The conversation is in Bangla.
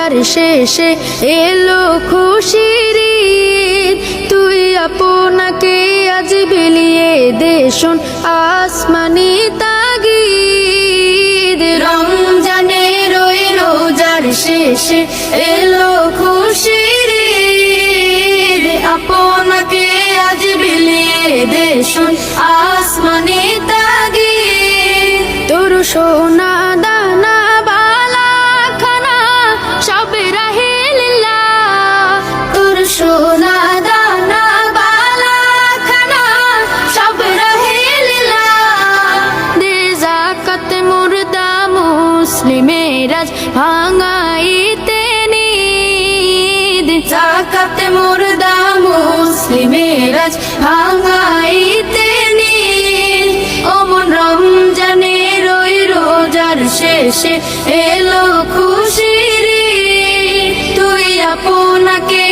আর শেষে এলো খুশির ঈদ, তুই আপনাকে আজ বিলিয়ে দে শোন আসমানি তাগিদ। রমজানের ওই রোজার শেষে এলো খুশির ঈদ, আপনাকে আজ বিলিয়ে দে শোন আসমানি তাগিদ। তোর সোনা দানা বালা খানা সব রাহে লিল্লাহ, তোর সোনা দানা বালা খানা সব রাহে লিল্লাহ। দে যাকাত মুর্দা মুসলিমের আজ ভাঙাইতে নিদ, যাকাত মুর্দা মুসলিমের আজ ভাঙাইতে নিদ। ওমন রমজানের ওই রোজার শেষে এলো খুশির ঈদ, তুই আপনাকে